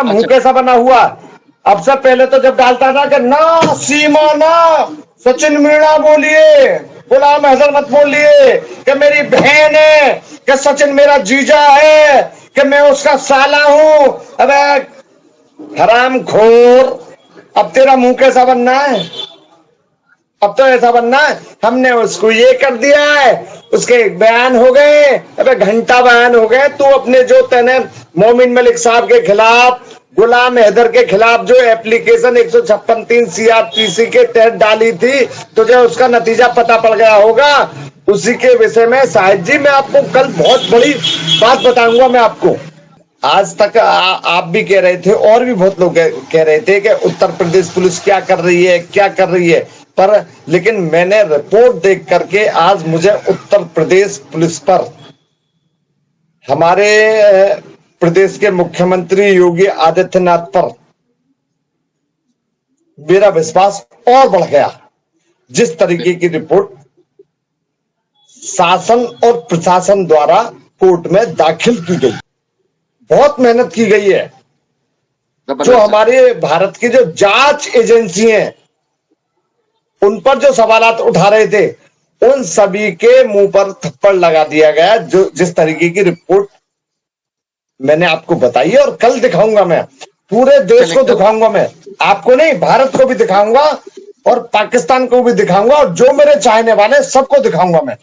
मुंह अच्छा। कैसा बना हुआ। अब से पहले तो जब डालता था कि ना सीमा ना सचिन मीणा बोलिए, गुलाम हैदर मत बोलिए, कि मेरी बहन है, कि सचिन मेरा जीजा है, कि मैं उसका साला हूं। अबे हरामखोर, अब तेरा मुंह कैसा बनना है? अब तो ऐसा बनना है हमने उसको ये कर दिया है, उसके बयान हो गए, अबे घंटा बयान हो गए। तू अपने जो तेने मोमिन मलिक साहब के खिलाफ, गुलाम हैदर के खिलाफ जो एप्लीकेशन 156(3) CRPC के तहत डाली थी, तुझे उसका नतीजा पता पड़ गया होगा। उसी के विषय में शाहिद जी मैं आपको कल बहुत बड़ी बात बताऊंगा। मैं आपको आज तक आप भी कह रहे थे और भी बहुत लोग कह रहे थे कि उत्तर प्रदेश पुलिस क्या कर रही है, क्या कर रही है, पर लेकिन मैंने रिपोर्ट देख करके आज मुझे उत्तर प्रदेश पुलिस पर, हमारे प्रदेश के मुख्यमंत्री योगी आदित्यनाथ पर मेरा विश्वास और बढ़ गया। जिस तरीके की रिपोर्ट शासन और प्रशासन द्वारा कोर्ट में दाखिल की गई, बहुत मेहनत की गई है। जो हमारे भारत की जो जांच एजेंसी हैं, उन पर जो सवालात उठा रहे थे, उन सभी के मुंह पर थप्पड़ लगा दिया गया। जो जिस तरीके की रिपोर्ट मैंने आपको बताई है, और कल दिखाऊंगा मैं, पूरे देश को दिखाऊंगा मैं, आपको नहीं भारत को भी दिखाऊंगा और पाकिस्तान को भी दिखाऊंगा, और जो मेरे चाहने वाले सबको दिखाऊंगा मैं।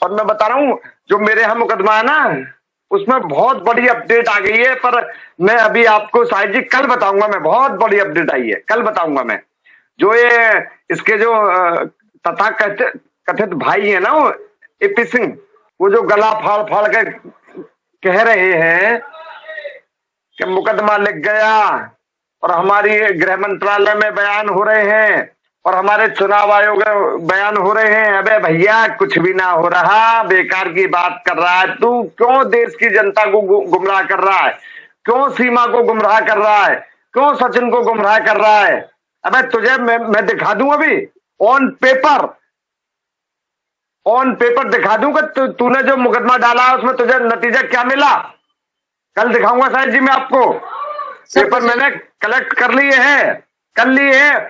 और मैं बता रहा हूं जो मेरे यहाँ मुकदमा है ना, उसमें बहुत बड़ी अपडेट आ गई है। पर मैं अभी आपको शायद जी कल बताऊंगा। मैं बहुत बड़ी अपडेट आई है, कल बताऊंगा मैं। जो ये इसके जो तथा कथित भाई है ना, वो एपी सिंह, वो जो गला फाड़ फाड़ के कह रहे हैं कि मुकदमा लिख गया, और हमारी गृह मंत्रालय में बयान हो रहे हैं, और हमारे चुनाव आयोग में बयान हो रहे हैं। अबे भैया कुछ भी ना हो रहा, बेकार की बात कर रहा है तू। क्यों देश की जनता को गुमराह कर रहा है? क्यों सीमा को गुमराह कर रहा है? क्यों सचिन को गुमराह कर रहा है? अबे तुझे मैं दिखा दूं अभी ऑन पेपर दिखा दूं कि तूने जो मुकदमा डाला उसमें तुझे नतीजा क्या मिला। कल दिखाऊंगा शायद जी मैं आपको। पेपर मैंने कलेक्ट कर लिए हैं,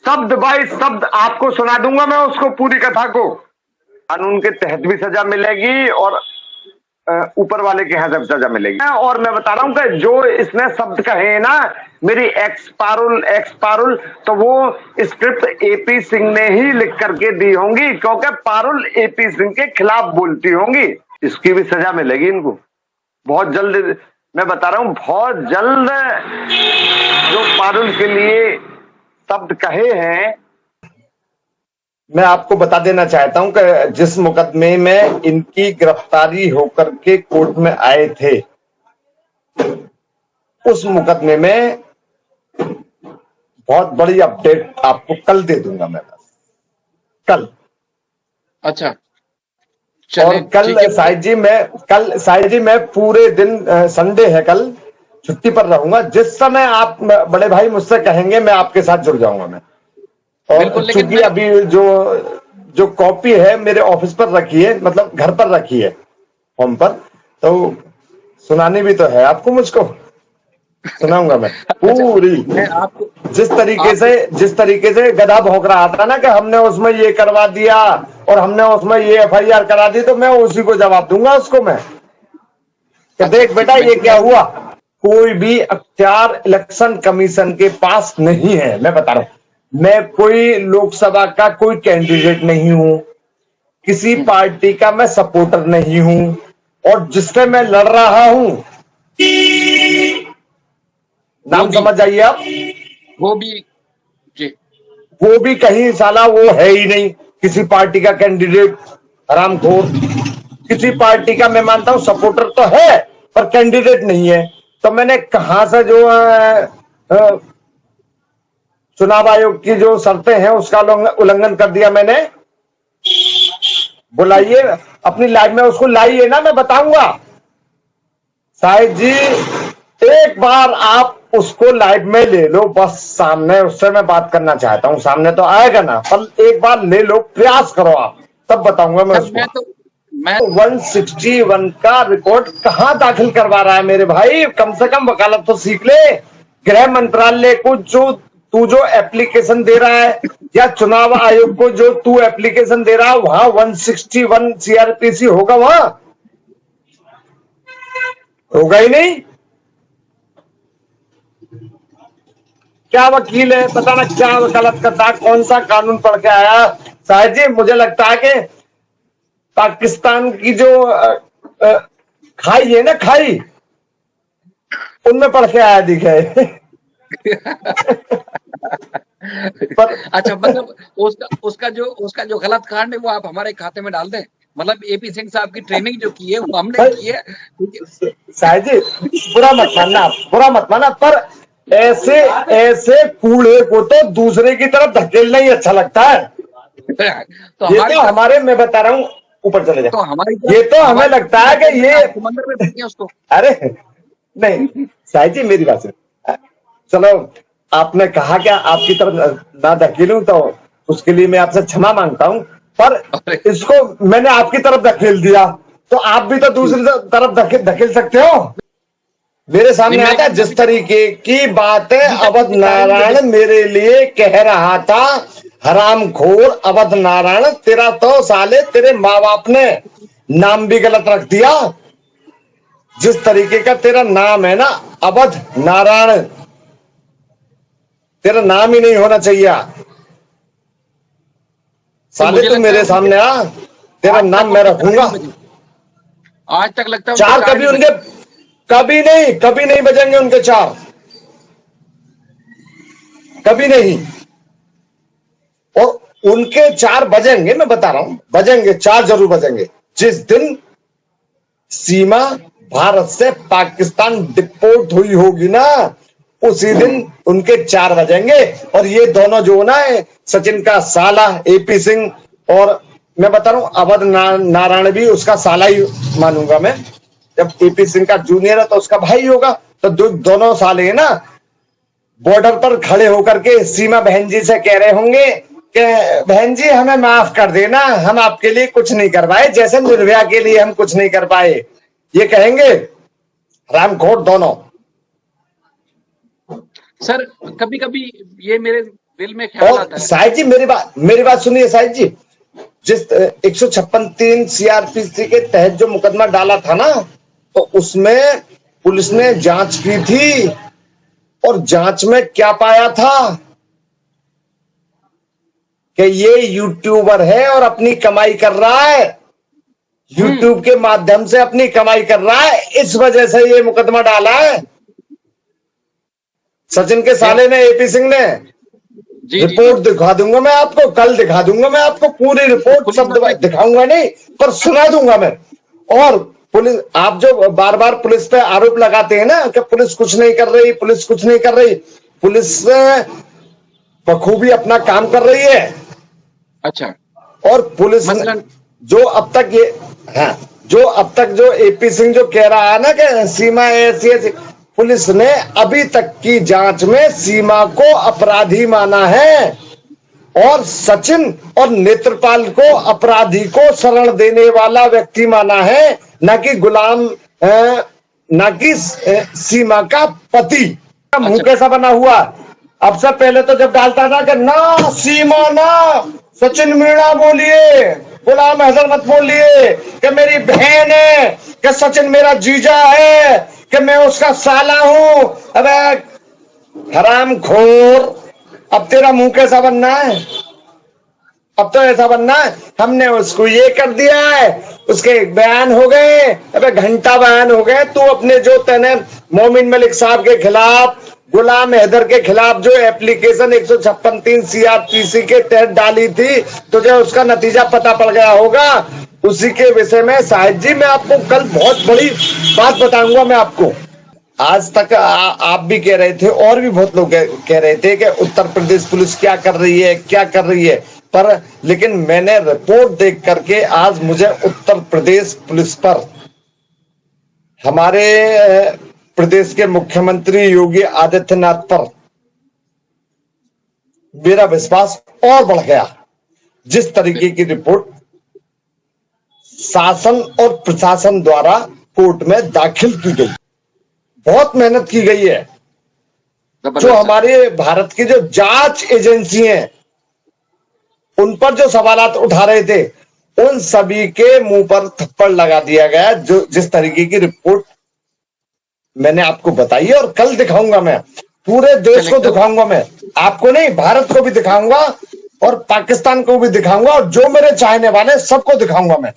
शब्द बाय शब्द आपको सुना दूंगा मैं उसको, पूरी कथा को। कानून के तहत भी सजा मिलेगी और ऊपर वाले के यहाँ सजा मिलेगी। और मैं बता रहा हूं कि जो इसने शब्द कहे ना, मेरी एक्स पारुल, तो वो स्क्रिप्ट एपी सिंह ने ही लिख करके दी होंगी, क्योंकि पारुल एपी सिंह के खिलाफ बोलती होंगी। इसकी भी सजा मिलेगी इनको बहुत जल्द। मैं बता रहा हूं बहुत जल्द। जो पारुल के लिए शब्द कहे हैं, मैं आपको बता देना चाहता हूं कि जिस मुकदमे में इनकी गिरफ्तारी होकर के कोर्ट में आए थे, उस मुकदमे में बहुत बड़ी अपडेट आपको कल दे दूंगा मैं, बस कल। अच्छा और कल शाहिद जी मैं पूरे दिन, संडे है कल, छुट्टी पर रहूंगा। जिस समय आप बड़े भाई मुझसे कहेंगे मैं आपके साथ जुड़ जाऊंगा मैं। और चूंकि अभी जो कॉपी है मेरे ऑफिस पर रखी है, मतलब घर पर रखी है होम पर, तो सुनानी भी तो है आपको, मुझको सुनाऊंगा मैं पूरी। जिस तरीके से गधा भौंक रहा था ना कि हमने उसमें ये करवा दिया और हमने उसमें ये FIR करा दी, तो मैं उसी को जवाब दूंगा उसको मैं कि देख बेटा ये क्या हुआ। कोई भी अख्तियार इलेक्शन कमीशन के पास नहीं है। मैं बता रहा हूं, मैं कोई लोकसभा का कोई कैंडिडेट नहीं हूं, किसी पार्टी का मैं सपोर्टर नहीं हूं, और जिससे मैं लड़ रहा हूं, नाम समझ जाइए आप, वो भी कहीं साला वो है ही नहीं किसी पार्टी का कैंडिडेट, हरामखोर। किसी पार्टी का मैं मानता हूं सपोर्टर तो है, पर कैंडिडेट नहीं है। तो मैंने कहां से जो चुनाव आयोग की जो शर्तें हैं उसका उल्लंघन कर दिया मैंने। बुलाइए अपनी लाइव में उसको, लाइए ना, मैं बताऊंगा। शाहिद जी एक बार आप उसको लाइव में ले लो, बस सामने उससे मैं बात करना चाहता हूं। सामने तो आएगा ना, पर एक बार ले लो, प्रयास करो आप, तब बताऊंगा मैं उसको। मैं 161 का रिकॉर्ड कहां दाखिल करवा रहा है मेरे भाई? कम से कम वकालत तो सीख ले। गृह मंत्रालय को जो तू जो एप्लीकेशन दे रहा है, या चुनाव आयोग को जो तू एप्लीकेशन दे रहा है, वहां 161 सीआरपीसी होगा? वहां होगा ही नहीं। क्या वकील है, पता ना क्या वकालत करता है, कौन सा कानून पढ़ के आया। शायद जी मुझे लगता है कि पाकिस्तान की जो खाई है ना, खाई, उनमें पढ़ के आया दिखे। पर अच्छा, मतलब उसका जो गलत कांड है वो आप हमारे खाते में डाल दें। मतलब एपी सिंह साहब की ट्रेनिंग जो की है वो हमने की है, ठीक है? शायद जी बुरा मत मानना, आप बुरा मत मानना, पर ऐसे ऐसे कूड़े को तो दूसरे की तरफ धकेलना ही अच्छा लगता है। तो ये हमारी तो हमारे, मैं बता रहा हूँ, ऊपर चले तो जाए, हमारी ये तो हमें हमारी लगता है कि ये, समंदर में फेंके उसको। अरे नहीं साहिब जी मेरी बात सुनो। चलो आपने कहा क्या आपकी तरफ ना धकेलूं, तो उसके लिए मैं आपसे क्षमा मांगता हूं, पर इसको मैंने आपकी तरफ धकेल दिया, तो आप भी तो दूसरी तरफ धकेल सकते हो। मेरे सामने आता है जिस तरीके की बातें अवध नारायण मेरे लिए कह रहा था, हरामखोर अवध नारायण, तेरा तो साले तेरे माँ बाप ने नाम भी गलत रख दिया। जिस तरीके का तेरा नाम है ना, अवध नारायण, तेरा नाम ही नहीं होना चाहिए। साले तू मेरे सामने आ, तेरा नाम मैं रखूंगा। आज तक लगता है चार कभी उनके, कभी नहीं बजेंगे उनके चार, कभी नहीं। और उनके चार बजेंगे, मैं बता रहा हूं, बजेंगे, चार जरूर बजेंगे। जिस दिन सीमा भारत से पाकिस्तान डिपोर्ट हुई होगी ना, उसी दिन उनके चार बजेंगे। और ये दोनों जो ना है, सचिन का साला एपी सिंह, और मैं बता रहा हूं अवध नारायण भी उसका साला ही मानूंगा मैं। जब एपी सिंह का जूनियर है तो उसका भाई होगा, तो दोनों साले ना बॉर्डर पर खड़े होकर के सीमा बहन जी से कह रहे होंगे कि बहन जी हमें माफ कर देना, हम आपके लिए कुछ नहीं कर पाए, जैसे निर्भया के लिए हम कुछ नहीं कर पाए। ये कहेंगे रामखोर दोनों। सर कभी कभी ये मेरे दिल में ख्याल आता और है। साहिब जी मेरी बात सुनिए साहिब जी, जिस 156(3) सीआरपीसी के तहत जो मुकदमा डाला था ना, तो उसमें पुलिस ने जांच की थी, और जांच में क्या पाया था कि ये यूट्यूबर है और अपनी कमाई कर रहा है, यूट्यूब के माध्यम से अपनी कमाई कर रहा है, इस वजह से ये मुकदमा डाला है सचिन के साले ने, एपी सिंह ने। रिपोर्ट दिखा दूंगा मैं आपको, कल दिखा दूंगा मैं आपको पूरी रिपोर्ट, शब्द दिखाऊंगा नहीं पर सुना दूंगा मैं। और पुलिस, आप जो बार बार पुलिस पे आरोप लगाते हैं ना कि पुलिस कुछ नहीं कर रही, पुलिस कुछ नहीं कर रही, पुलिस बखूबी अपना काम कर रही है। अच्छा, और पुलिस जो अब तक ये, हाँ, जो अब तक जो एपी सिंह जो कह रहा है ना कि सीमा ऐसी ऐसी, पुलिस ने अभी तक की जांच में सीमा को अपराधी माना है, और सचिन और नेत्रपाल को अपराधी को शरण देने वाला व्यक्ति माना है, ना कि गुलाम, ना कि सीमा का पति। मुंह कैसा बना हुआ? अब से पहले तो जब डालता था कि ना सीमा ना सचिन मीणा बोलिए, गुलाम हैदर मत बोलिए, कि मेरी बहन है, कि सचिन मेरा जीजा है, कि मैं उसका साला हूं। अबे हरामखोर, अब तेरा मुंह कैसा बनना है? अब तो ऐसा बनना है हमने उसको ये कर दिया है, उसके बयान हो गए, अबे घंटा बयान हो गए। तू अपने जो तने मोमिन मलिक साहब के खिलाफ, गुलाम हैदर के खिलाफ जो एप्लीकेशन 156(3) सीआरपीसी के तहत डाली थी, तुझे उसका नतीजा पता पड़ गया होगा। उसी के विषय में साहिब जी मैं आपको कल बहुत बड़ी बात बताऊंगा मैं आपको। आज तक आप भी कह रहे थे, और भी बहुत लोग कह रहे थे कि उत्तर प्रदेश पुलिस क्या कर रही है, क्या कर रही है, पर लेकिन मैंने रिपोर्ट देख करके आज मुझे उत्तर प्रदेश पुलिस पर, हमारे प्रदेश के मुख्यमंत्री योगी आदित्यनाथ पर मेरा विश्वास और बढ़ गया। जिस तरीके की रिपोर्ट शासन और प्रशासन द्वारा कोर्ट में दाखिल की गई। बहुत मेहनत की गई है। जो हमारे भारत की जो जांच एजेंसी हैं, उन पर जो सवालात उठा रहे थे, उन सभी के मुंह पर थप्पड़ लगा दिया गया। जो जिस तरीके की रिपोर्ट मैंने आपको बताई है, और कल दिखाऊंगा मैं, पूरे देश को दिखाऊंगा मैं, आपको नहीं, भारत को भी दिखाऊंगा और पाकिस्तान को भी दिखाऊंगा, और जो मेरे चाहने वाले सबको दिखाऊंगा मैं।